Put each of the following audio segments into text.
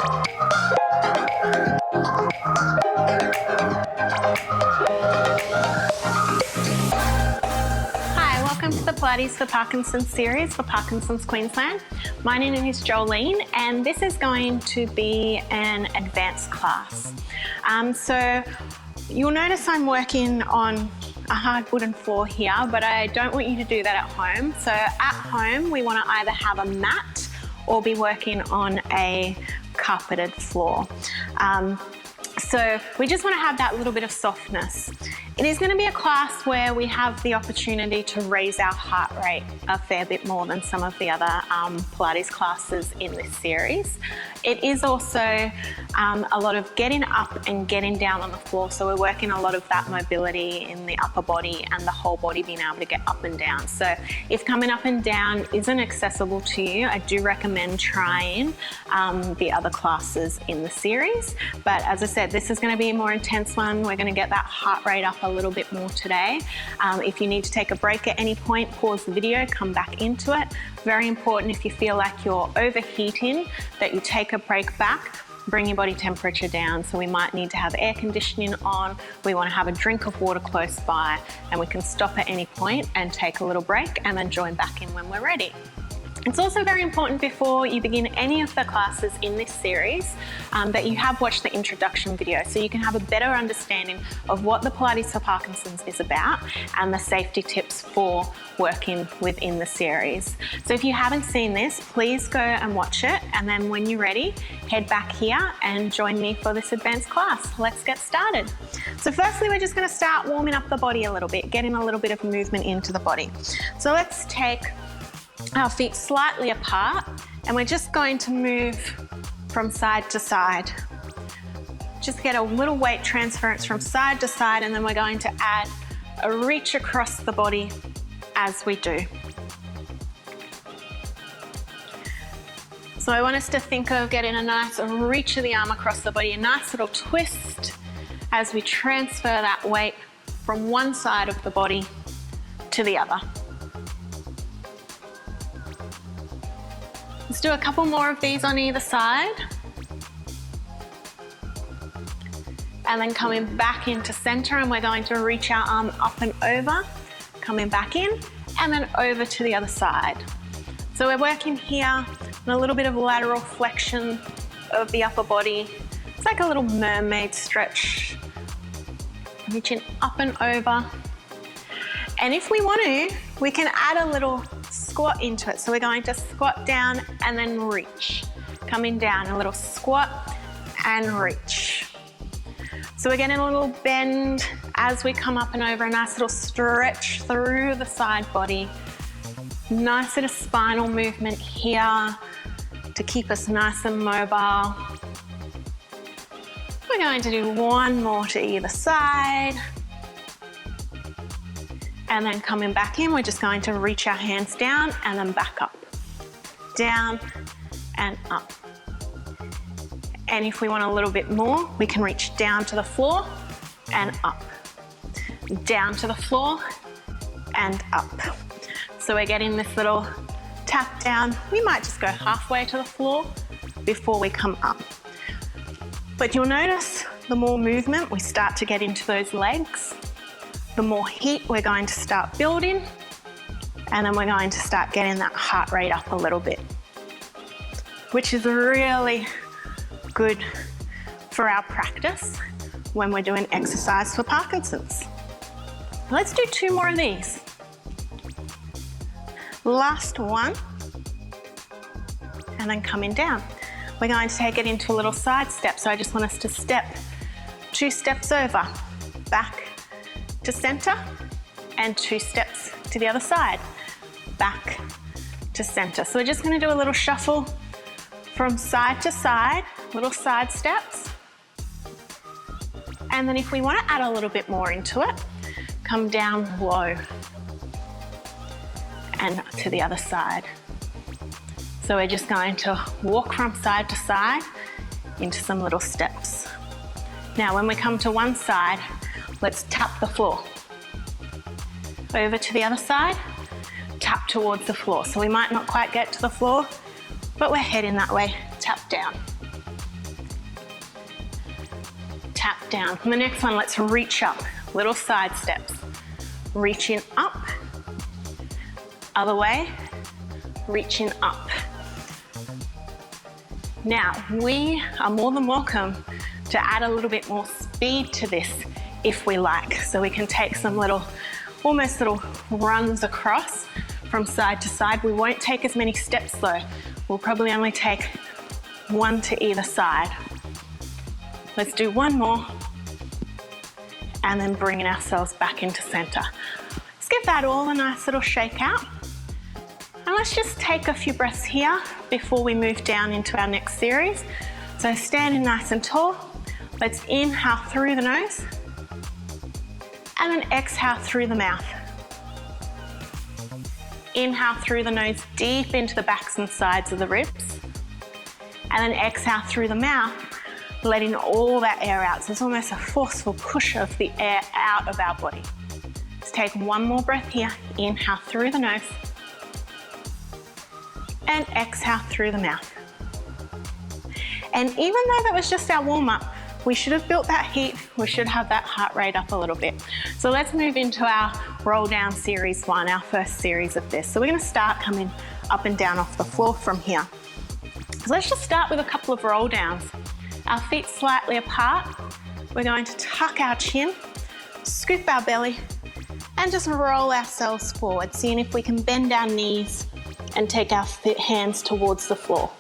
Hi, welcome to the Pilates for Parkinson's series for Parkinson's Queensland. My name is Jolene and this is going to be an advanced class. So you'll notice I'm working on a hard wooden floor here, but I don't want you to do that at home. So at home, we want to either have a mat or be working on a carpeted floor. So we just want to have that little bit of softness. It is going to be a class where we have the opportunity to raise our heart rate a fair bit more than some of the other Pilates classes in this series. It is also a lot of getting up and getting down on the floor. So we're working a lot of that mobility in the upper body and the whole body being able to get up and down. So if coming up and down isn't accessible to you, I do recommend trying the other classes in the series. But as I said, this is going to be a more intense one. We're going to get that heart rate up a little bit more today. If you need to take a break at any point, pause the video, come back into it. Very important if you feel like you're overheating that you take a break back, bring your body temperature down. So we might need to have air conditioning on. We want to have a drink of water close by, and we can stop at any point and take a little break and then join back in when we're ready. It's also very important before you begin any of the classes in this series that you have watched the introduction video so you can have a better understanding of what the Pilates for Parkinson's is about and the safety tips for working within the series. So if you haven't seen this, please go and watch it, and then when you're ready, head back here and join me for this advanced class. Let's get started. So firstly, we're just going to start warming up the body a little bit, getting a little bit of movement into the body. So let's take our feet slightly apart and we're just going to move from side to side. Just get a little weight transference from side to side, and then we're going to add a reach across the body as we do. So I want us to think of getting a nice reach of the arm across the body, a nice little twist as we transfer that weight from one side of the body to the other. Let's do a couple more of these on either side. And then coming back into center, and we're going to reach our arm up and over, coming back in, and then over to the other side. So we're working here on a little bit of lateral flexion of the upper body. It's like a little mermaid stretch. Reaching up and over. And if we want to, we can add a little squat into it. So we're going to squat down and then reach. Coming down, a little squat and reach. So we're getting a little bend as we come up and over, a nice little stretch through the side body. Nice little spinal movement here to keep us nice and mobile. We're going to do one more to either side. And then coming back in, we're just going to reach our hands down and then back up. Down and up. And if we want a little bit more, we can reach down to the floor and up. Down to the floor and up. So we're getting this little tap down. We might just go halfway to the floor before we come up. But you'll notice the more movement we start to get into those legs, the more heat we're going to start building, and then we're going to start getting that heart rate up a little bit, which is really good for our practice when we're doing exercise for Parkinson's. Let's do two more of these. Last one, and then coming down. We're going to take it into a little side step, so I just want us to step 2 steps over, back to center, and 2 steps to the other side, back to center. So we're just going to do a little shuffle from side to side, little side steps. And then if we want to add a little bit more into it, come down low and to the other side. So we're just going to walk from side to side into some little steps. Now when we come to one side, let's tap the floor. Over to the other side, tap towards the floor. So we might not quite get to the floor, but we're heading that way, tap down. tap down. And the next one, let's reach up, little side steps. Reaching up, other way, reaching up. Now, we are more than welcome to add a little bit more speed to this if we like. So we can take some almost little runs across from side to side. We won't take as many steps though. We'll probably only take one to either side. Let's do one more and then bringing ourselves back into center. Let's give that all a nice little shake out. And let's just take a few breaths here before we move down into our next series. So standing nice and tall, let's inhale through the nose and then exhale through the mouth. Inhale through the nose deep into the backs and sides of the ribs. And then exhale through the mouth, letting all that air out. So it's almost a forceful push of the air out of our body. Let's take one more breath here. Inhale through the nose. And exhale through the mouth. And even though that was just our warm-up, we should have built that heat, we should have that heart rate up a little bit. So let's move into our roll down series 1, our first series of this. So we're gonna start coming up and down off the floor from here. So let's just start with a couple of roll downs. Our feet slightly apart. We're going to tuck our chin, scoop our belly, and just roll ourselves forward, seeing if we can bend our knees and take our hands towards the floor.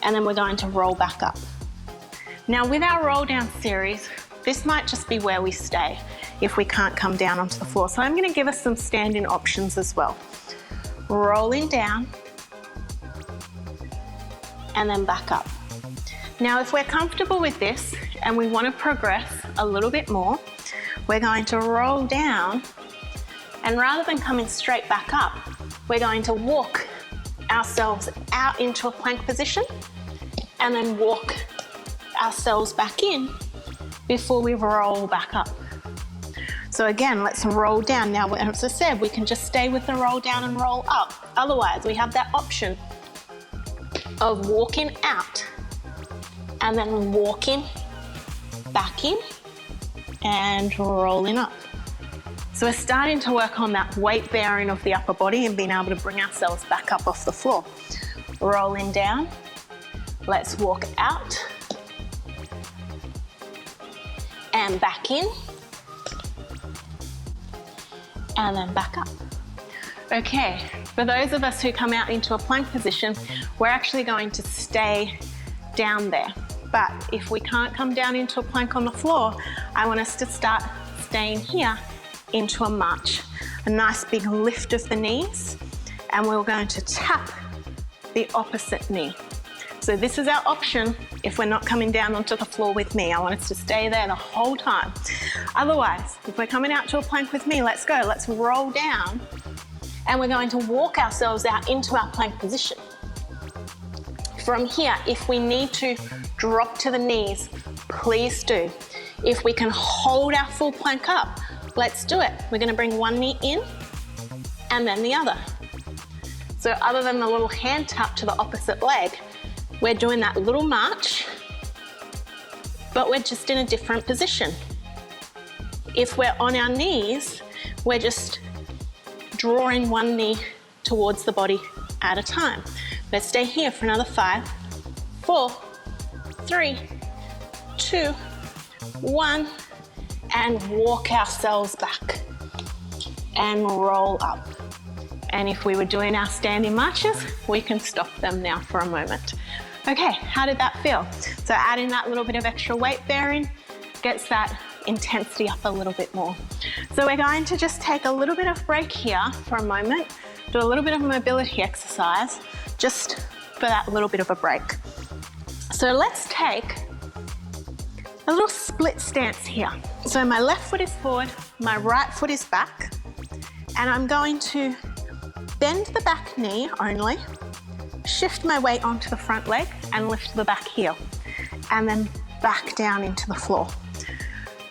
And then we're going to roll back up. Now with our roll down series, this might just be where we stay if we can't come down onto the floor. So I'm going to give us some standing options as well. Rolling down and then back up. Now if we're comfortable with this and we want to progress a little bit more, we're going to roll down, and rather than coming straight back up, we're going to walk ourselves out into a plank position and then walk ourselves back in before we roll back up. So again, let's roll down. Now, as I said, we can just stay with the roll down and roll up. Otherwise, we have that option of walking out and then walking back in and rolling up. So we're starting to work on that weight bearing of the upper body and being able to bring ourselves back up off the floor. Rolling down, let's walk out and back in and then back up. Okay, for those of us who come out into a plank position, we're actually going to stay down there. But if we can't come down into a plank on the floor, I want us to start staying here into a march. A nice big lift of the knees, and we're going to tap the opposite knee. So this is our option if we're not coming down onto the floor with me. I want us to stay there the whole time. Otherwise, if we're coming out to a plank with me, let's go. Let's roll down, and we're going to walk ourselves out into our plank position. From here, if we need to drop to the knees, please do. If we can hold our full plank up, let's do it. We're going to bring one knee in and then the other. So other than the little hand tap to the opposite leg, we're doing that little march, but we're just in a different position. If we're on our knees, we're just drawing one knee towards the body at a time. Let's stay here for another 5, 4, 3, 2, 1, and walk ourselves back and roll up. And if we were doing our standing marches, we can stop them now for a moment. Okay, how did that feel? So adding that little bit of extra weight bearing gets that intensity up a little bit more. So we're going to just take a little bit of break here for a moment, do a little bit of mobility exercise, just for that little bit of a break. So let's take a little split stance here. So my left foot is forward, my right foot is back, and I'm going to bend the back knee only, shift my weight onto the front leg and lift the back heel, and then back down into the floor.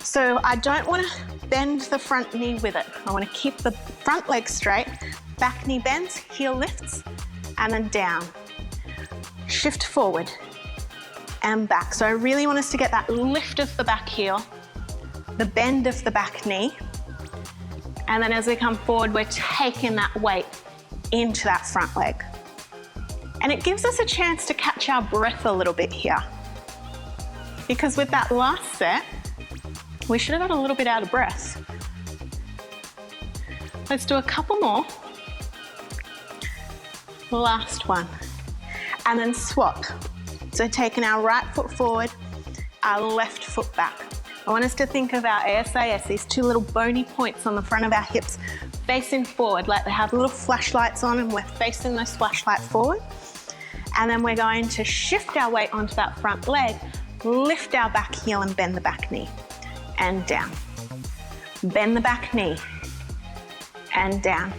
So I don't want to bend the front knee with it. I want to keep the front leg straight, back knee bends, heel lifts, and then down. Shift forward, and back. So I really want us to get that lift of the back heel, the bend of the back knee, and then as we come forward, we're taking that weight into that front leg. And it gives us a chance to catch our breath a little bit here. Because with that last set, we should have got a little bit out of breath. Let's do a couple more. Last one. And then swap. So taking our right foot forward, our left foot back. I want us to think of our ASIS, these two little bony points on the front of our hips, facing forward, like they have little flashlights on, and we're facing those flashlights forward. And then we're going to shift our weight onto that front leg, lift our back heel and bend the back knee, and down. Bend the back knee, and down.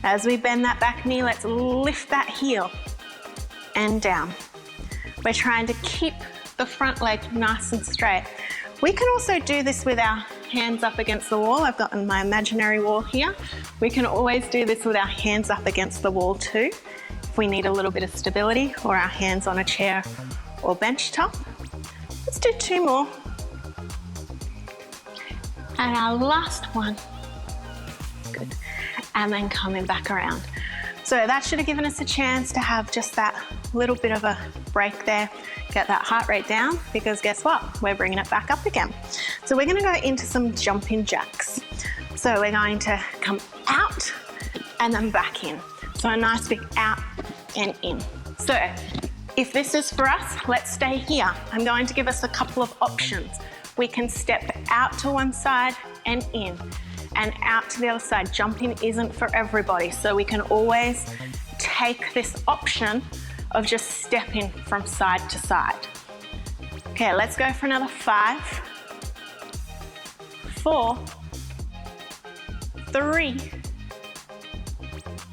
As we bend that back knee, let's lift that heel, and down. We're trying to keep the front leg nice and straight. We can also do this with our hands up against the wall. I've got my imaginary wall here. We can always do this with our hands up against the wall too, if we need a little bit of stability, or our hands on a chair or bench top. Let's do two more. And our last one. Good. And then coming back around. So that should have given us a chance to have just that little bit of a break there, get that heart rate down, because guess what? We're bringing it back up again. So we're gonna go into some jumping jacks. So we're going to come out and then back in. So a nice big out and in. So if this is for us, let's stay here. I'm going to give us a couple of options. We can step out to one side and in, and out to the other side. Jumping isn't for everybody, so we can always take this option of just stepping from side to side. Okay, let's go for another 5, 4, 3,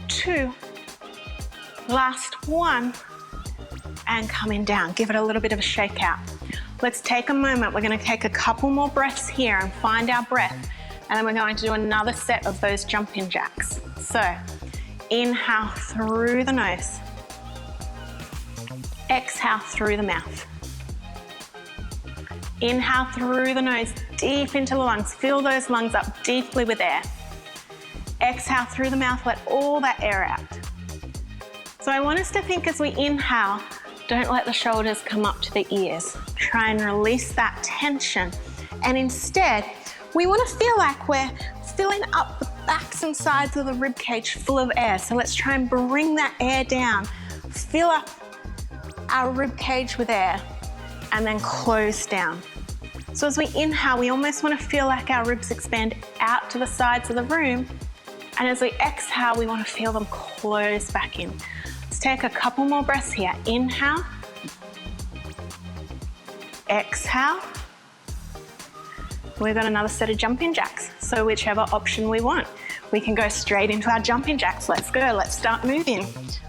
2, last one, and coming down. Give it a little bit of a shake out. Let's take a moment. We're going to take a couple more breaths here and find our breath. And then we're going to do another set of those jumping jacks. So inhale through the nose. Exhale through the mouth. Inhale through the nose, deep into the lungs. Fill those lungs up deeply with air. Exhale through the mouth, let all that air out. So I want us to think as we inhale, don't let the shoulders come up to the ears. Try and release that tension. And instead, we want to feel like we're filling up the backs and sides of the rib cage full of air. So let's try and bring that air down. Fill up our rib cage with air and then close down. So as we inhale, we almost want to feel like our ribs expand out to the sides of the room. And as we exhale, we want to feel them close back in. Let's take a couple more breaths here. Inhale. Exhale. We've got another set of jumping jacks. So whichever option we want. We can go straight into our jumping jacks. Let's go, let's start moving.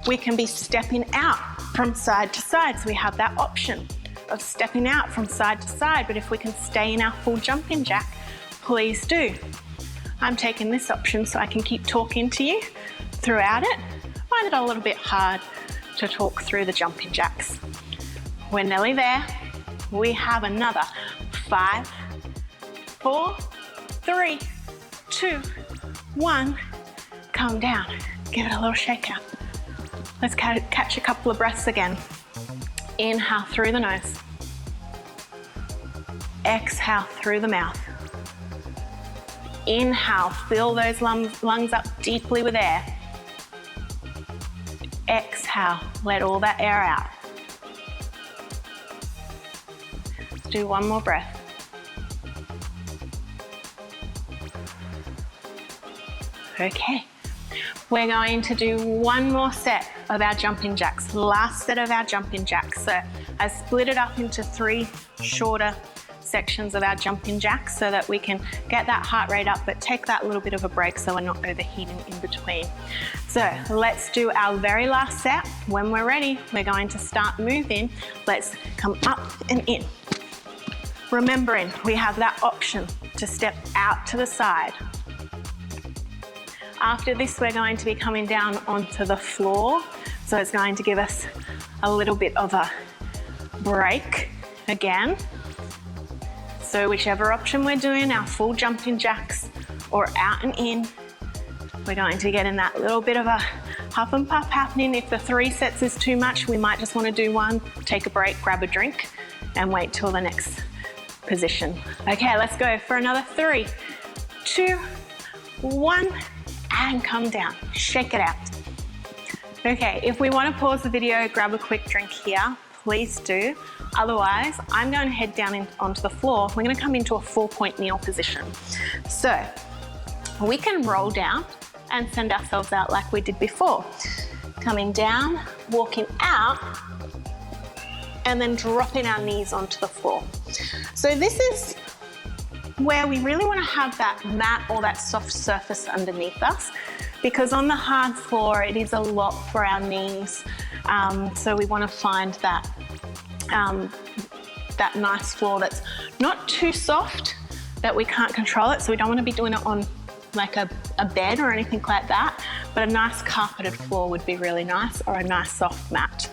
We can be stepping out from side to side. So we have that option of stepping out from side to side. But if we can stay in our full jumping jack, please do. I'm taking this option so I can keep talking to you throughout it. I find it a little bit hard to talk through the jumping jacks. We're nearly there. We have another 5, 4, 3, 2, 1. Calm down. Give it a little shake out. Let's catch a couple of breaths again. Inhale through the nose. Exhale through the mouth. Inhale, fill those lungs up deeply with air. Exhale, let all that air out. Let's do one more breath. Okay, we're going to do one more set of our jumping jacks, last set of our jumping jacks. So I split it up into 3 shorter sections of our jumping jacks so that we can get that heart rate up, but take that little bit of a break so we're not overheating in between. So let's do our very last set. When we're ready, we're going to start moving. Let's come up and in. Remembering we have that option to step out to the side. After this, we're going to be coming down onto the floor. So it's going to give us a little bit of a break again. So whichever option we're doing, our full jumping jacks or out and in, we're going to get in that little bit of a huff and puff happening. If the 3 sets is too much, we might just want to do 1, take a break, grab a drink, and wait till the next position. Okay, let's go for another 3, 2, 1, and come down. Shake it out. Okay, if we want to pause the video, grab a quick drink here, please do. Otherwise, I'm going to head down onto the floor. We're going to come into a 4-point kneel position. So we can roll down and send ourselves out like we did before. Coming down, walking out, and then dropping our knees onto the floor. So this is where we really want to have that mat or that soft surface underneath us, because on the hard floor, it is a lot for our knees. So we want to find that nice floor that's not too soft, that we can't control it. So we don't want to be doing it on like a bed or anything like that, but a nice carpeted floor would be really nice, or a nice soft mat.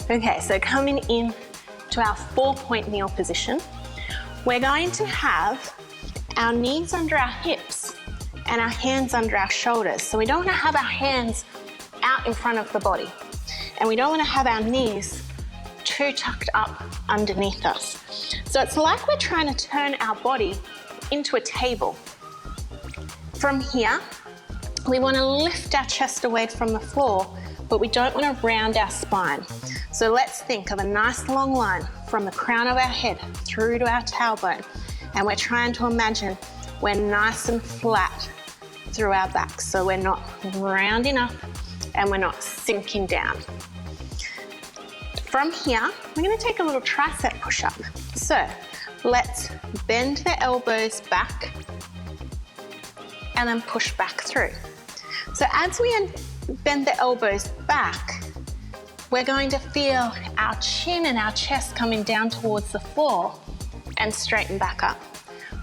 Okay, so coming in to our 4-point kneel position, we're going to have our knees under our hips and our hands under our shoulders. So we don't want to have our hands out in front of the body, and we don't want to have our knees too tucked up underneath us. So it's like we're trying to turn our body into a table. From here, we want to lift our chest away from the floor, but we don't want to round our spine. So let's think of a nice long line from the crown of our head through to our tailbone, and we're trying to imagine we're nice and flat through our back, so we're not rounding up and we're not sinking down. From here, we're going to take a little tricep push-up. So let's bend the elbows back and then push back through. So as we bend the elbows back, we're going to feel our chin and our chest coming down towards the floor and straighten back up.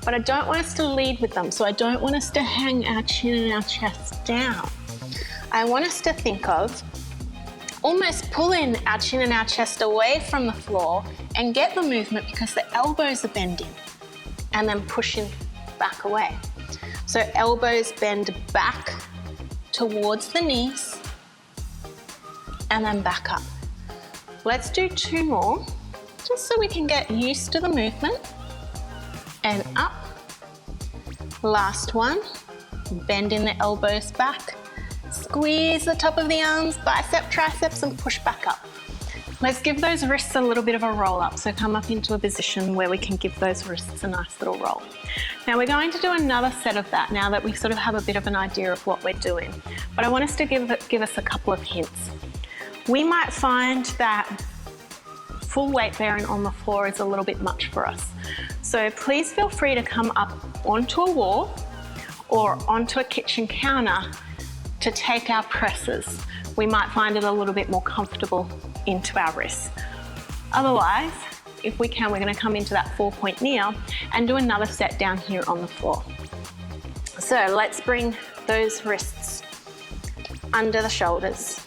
But I don't want us to lead with them, so I don't want us to hang our chin and our chest down. I want us to think of almost pulling our chin and our chest away from the floor and get the movement because the elbows are bending, and then pushing back away. So elbows bend back towards the knees and then back up. Let's do 2 more, just so we can get used to the movement. And up. Last one, bending the elbows back. Squeeze the top of the arms, bicep, triceps, and push back up. Let's give those wrists a little bit of a roll up. So come up into a position where we can give those wrists a nice little roll. Now we're going to do another set of that now that we sort of have a bit of an idea of what we're doing. But I want us to give us a couple of hints. We might find that full weight bearing on the floor is a little bit much for us. So please feel free to come up onto a wall or onto a kitchen counter to take our presses. We might find it a little bit more comfortable into our wrists. Otherwise, if we can, we're going to come into that 4-point kneel and do another set down here on the floor. So let's bring those wrists under the shoulders,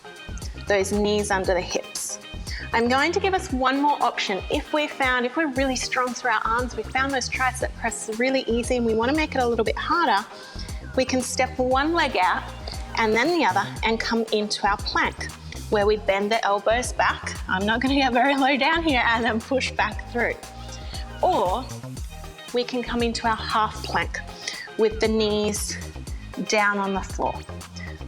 those knees under the hips. I'm going to give us one more option. If we're really strong through our arms, we found those tricep presses really easy and we want to make it a little bit harder, we can step one leg out and then the other and come into our plank, where we bend the elbows back. I'm not going to get very low down here, and then push back through. Or we can come into our half plank with the knees down on the floor.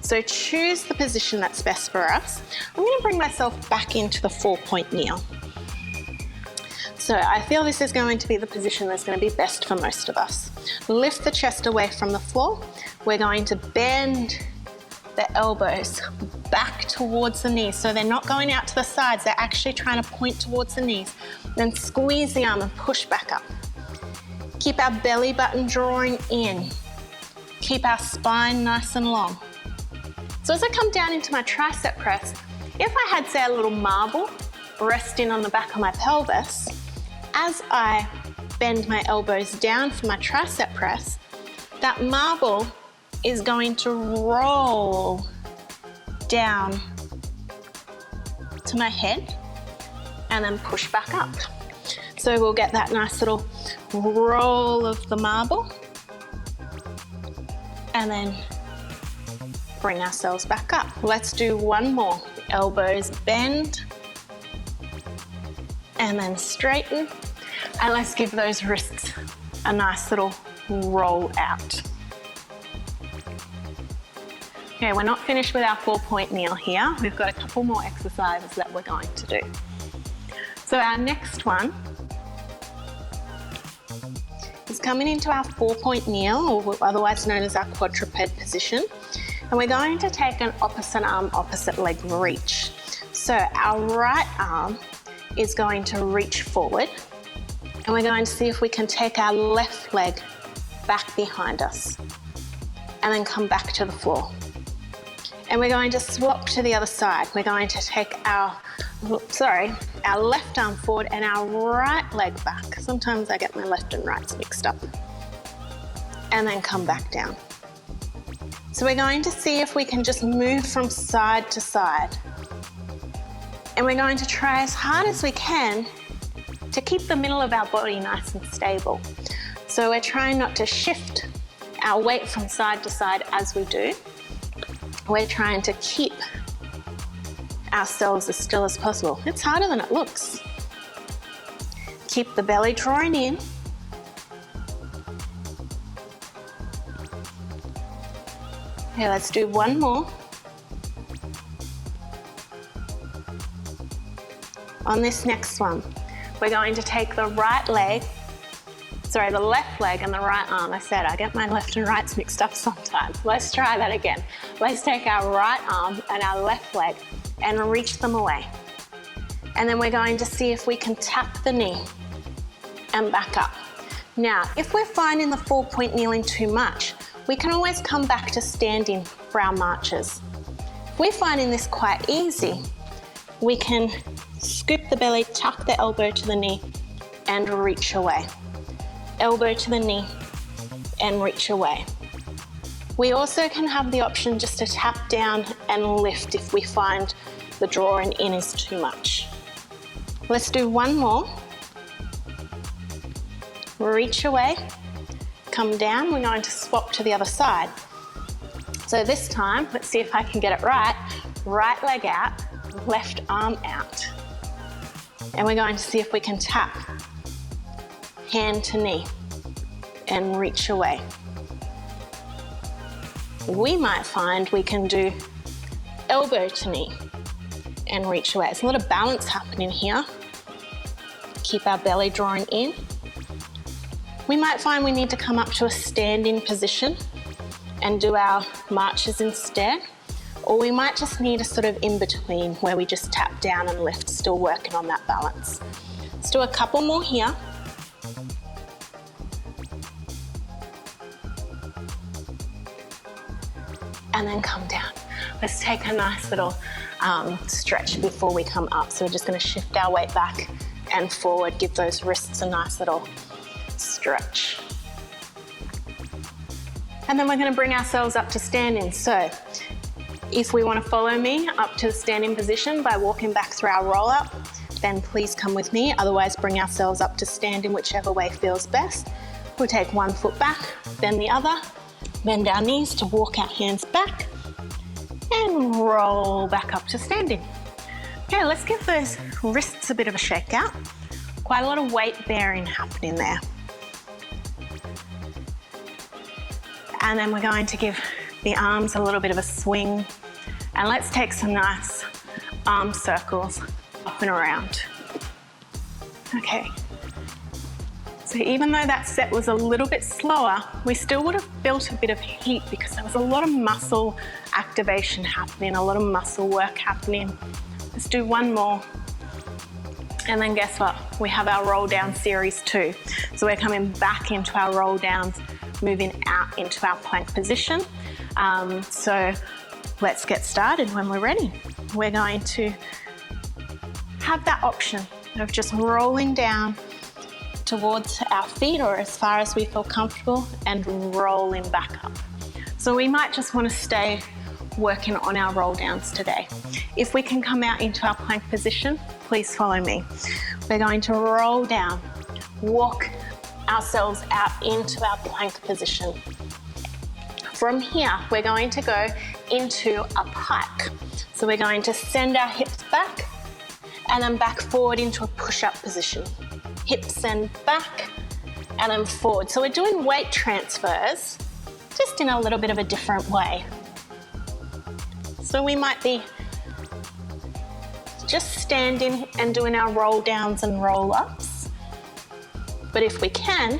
So choose the position that's best for us. I'm going to bring myself back into the 4-point kneel. So I feel this is going to be the position that's going to be best for most of us. Lift the chest away from the floor. We're going to bend the elbows back towards the knees. So they're not going out to the sides, they're actually trying to point towards the knees. Then squeeze the arm and push back up. Keep our belly button drawing in. Keep our spine nice and long. So as I come down into my tricep press, if I had, say, a little marble resting on the back of my pelvis, as I bend my elbows down for my tricep press, that marble is going to roll down to my head and then push back up. So we'll get that nice little roll of the marble and then bring ourselves back up. Let's do one more. Elbows bend and then straighten, and let's give those wrists a nice little roll out. Okay, we're not finished with our 4-point kneel here. We've got a couple more exercises that we're going to do. So our next one is coming into our 4-point kneel, or otherwise known as our quadruped position. And we're going to take an opposite arm, opposite leg reach. So our right arm is going to reach forward, and we're going to see if we can take our left leg back behind us and then come back to the floor. And we're going to swap to the other side. We're going to take our left arm forward and our right leg back. Sometimes I get my left and rights mixed up. And then come back down. So we're going to see if we can just move from side to side. And we're going to try as hard as we can to keep the middle of our body nice and stable. So we're trying not to shift our weight from side to side as we do. We're trying to keep ourselves as still as possible. It's harder than it looks. Keep the belly drawing in. Okay, let's do one more. On this next one, we're going to take the left leg and the right arm. I get my left and rights mixed up sometimes. Let's try that again. Let's take our right arm and our left leg and reach them away. And then we're going to see if we can tap the knee and back up. Now, if we're finding the 4-point kneeling too much, we can always come back to standing for our marches. If we're finding this quite easy, we can scoop the belly, tuck the elbow to the knee and reach away. Elbow to the knee and reach away. We also can have the option just to tap down and lift if we find the drawing in is too much. Let's do one more. Reach away, come down. We're going to swap to the other side. So this time, let's see if I can get it right. Right leg out, left arm out. And we're going to see if we can tap hand to knee and reach away. We might find we can do elbow to knee and reach away. There's a lot of balance happening here. Keep our belly drawing in. We might find we need to come up to a standing position and do our marches instead. Or we might just need a sort of in-between where we just tap down and lift, still working on that balance. Let's do a couple more here. And then come down. Let's take a nice little stretch before we come up. So we're just going to shift our weight back and forward, give those wrists a nice little stretch. And then we're going to bring ourselves up to standing. So if we want to follow me up to the standing position by walking back through our roll up, then please come with me. Otherwise, bring ourselves up to standing whichever way feels best. We'll take one foot back, then the other, bend our knees to walk our hands back and roll back up to standing. Okay, let's give those wrists a bit of a shake out. Quite a lot of weight bearing happening there. And then we're going to give the arms a little bit of a swing. And let's take some nice arm circles up and around. Okay. So even though that set was a little bit slower, we still would have built a bit of heat because there was a lot of muscle activation happening, a lot of muscle work happening. Let's do one more. And then guess what? We have our roll down series 2. So we're coming back into our roll downs, moving out into our plank position. So let's get started when we're ready. We're going to have that option of just rolling down towards our feet or as far as we feel comfortable and rolling back up. So we might just want to stay working on our roll downs today. If we can come out into our plank position, please follow me. We're going to roll down, walk ourselves out into our plank position. From here, we're going to go into a pike. So we're going to send our hips back and then back forward into a push-up position. Hips send back and then forward. So we're doing weight transfers, just in a little bit of a different way. So we might be just standing and doing our roll downs and roll ups. But if we can,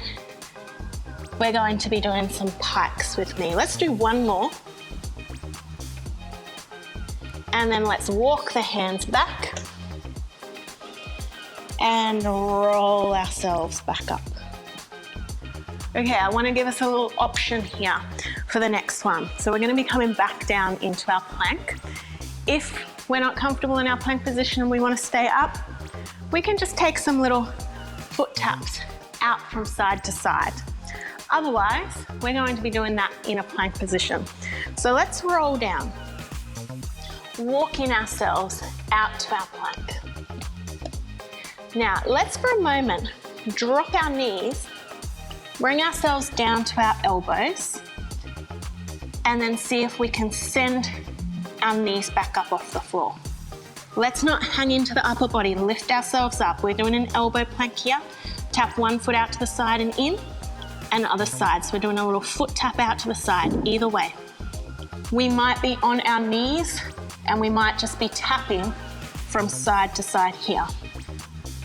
we're going to be doing some pikes with me. Let's do one more. And then let's walk the hands back and roll ourselves back up. Okay, I want to give us a little option here for the next one. So we're going to be coming back down into our plank. If we're not comfortable in our plank position and we want to stay up, we can just take some little foot taps out from side to side. Otherwise, we're going to be doing that in a plank position. So let's roll down, walking ourselves out to our plank. Now, let's for a moment drop our knees, bring ourselves down to our elbows, and then see if we can send our knees back up off the floor. Let's not hang into the upper body, lift ourselves up. We're doing an elbow plank here. Tap one foot out to the side and in, and other side. So we're doing a little foot tap out to the side, either way. We might be on our knees and we might just be tapping from side to side here.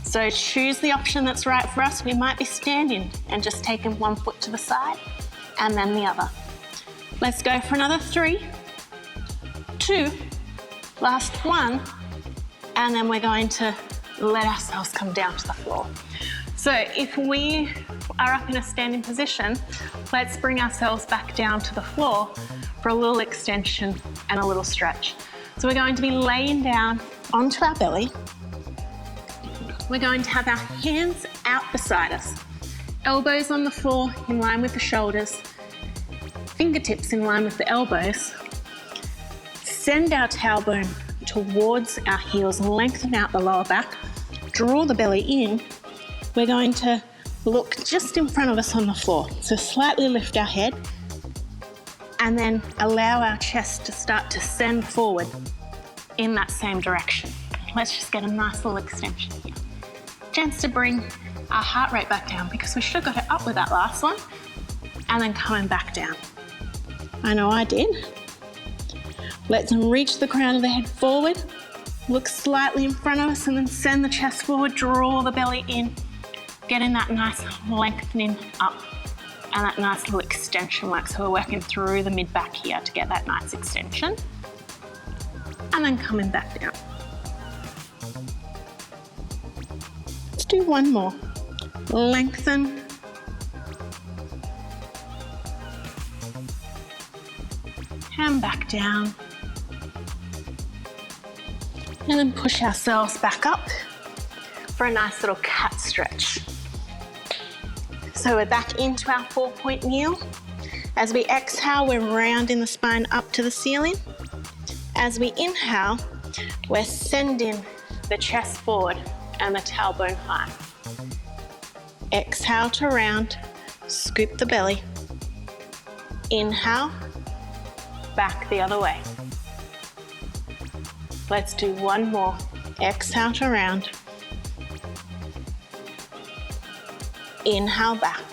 So choose the option that's right for us. We might be standing and just taking one foot to the side and then the other. Let's go for another 3, 2, last one, and then we're going to let ourselves come down to the floor. So if we are up in a standing position, let's bring ourselves back down to the floor for a little extension and a little stretch. So we're going to be laying down onto our belly. We're going to have our hands out beside us, elbows on the floor in line with the shoulders, fingertips in line with the elbows. Send our tailbone towards our heels, lengthen out the lower back, draw the belly in. We're going to look just in front of us on the floor. So slightly lift our head and then allow our chest to start to send forward in that same direction. Let's just get a nice little extension here. Chance to bring our heart rate back down because we should have got it up with that last one and then coming back down. I know I did. Let's reach the crown of the head forward, look slightly in front of us and then send the chest forward, draw the belly in, getting that nice lengthening up and that nice little extension work. So we're working through the mid-back here to get that nice extension and then coming back down. Let's do one more. Lengthen. And back down. And then push ourselves back up for a nice little cat stretch. So we're back into our 4-point kneel. As we exhale, we're rounding the spine up to the ceiling. As we inhale, we're sending the chest forward and the tailbone high. Exhale to round, scoop the belly. Inhale, back the other way. Let's do one more. Exhale to round. Inhale back.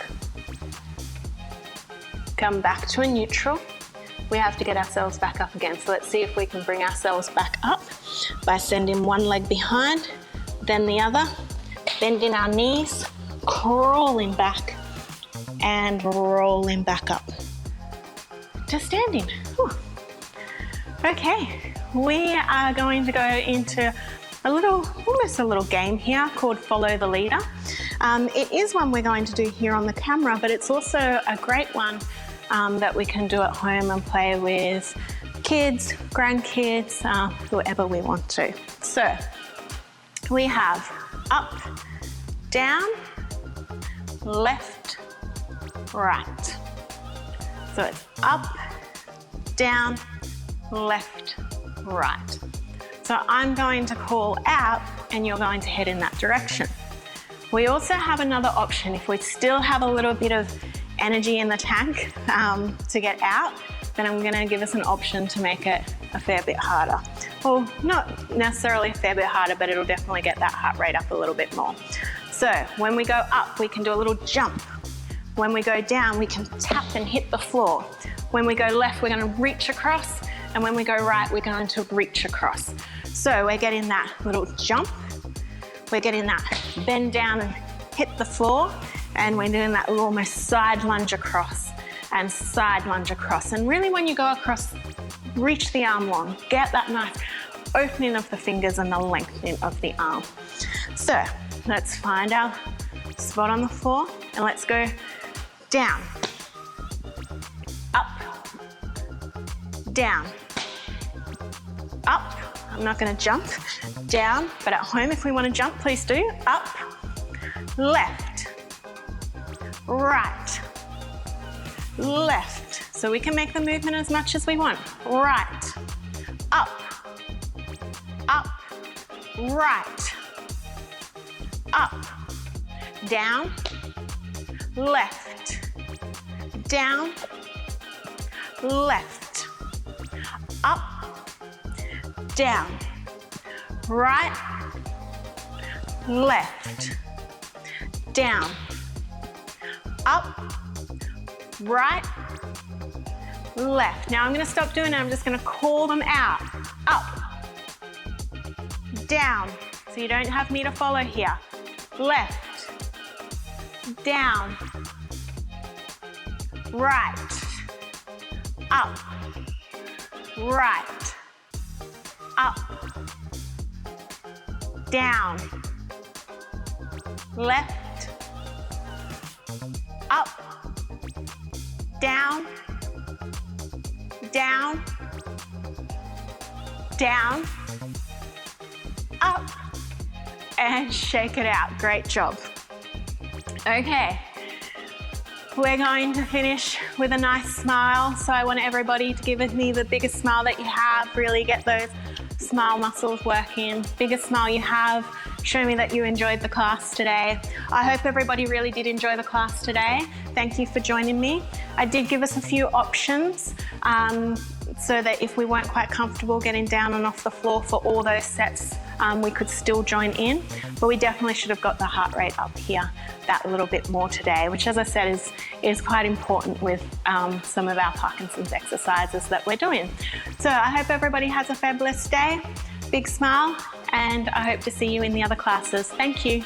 Come back to a neutral. We have to get ourselves back up again. So let's see if we can bring ourselves back up by sending one leg behind, then the other, bending our knees, crawling back and rolling back up to standing. Whew. Okay, we are going to go into almost a little game here called Follow the Leader. It is one we're going to do here on the camera, but it's also a great one that we can do at home and play with kids, grandkids, whoever we want to. So we have up, down, left, right. So it's up, down, left, right. So I'm going to call out and you're going to head in that direction. We also have another option. If we still have a little bit of energy in the tank to get out, then I'm going to give us an option to make it a fair bit harder. Well, not necessarily a fair bit harder, but it'll definitely get that heart rate up a little bit more. So when we go up, we can do a little jump. When we go down, we can tap and hit the floor. When we go left, we're going to reach across, and when we go right, we're going to reach across. So we're getting that little jump, we're getting that bend down and hit the floor, and we're doing that little almost side lunge across and side lunge across. And really when you go across, reach the arm long, get that nice opening of the fingers and the lengthening of the arm. So let's find our spot on the floor and let's go down, up, down, up. I'm not going to jump, down, but at home if we want to jump, please do. Up, left, right, left. So we can make the movement as much as we want. Right, up, right, up, down, left, down, left, up, down, right, left, down, up, right, left. Now I'm going to stop doing it. I'm just going to call them out. Up, down. So you don't have me to follow here. Left, down, right, up, right, up, down, left, up, down, down, down, up, and shake it out. Great job. Okay, we're going to finish with a nice smile. So I want everybody to give me the biggest smile that you have. Really get those smile muscles working. Biggest smile you have. Show me that you enjoyed the class today. I hope everybody really did enjoy the class today. Thank you for joining me. I did give us a few options so that if we weren't quite comfortable getting down and off the floor for all those sets, we could still join in, but we definitely should have got the heart rate up here that little bit more today, which as I said is quite important with some of our Parkinson's exercises that we're doing. So I hope everybody has a fabulous day, big smile, and I hope to see you in the other classes. Thank you.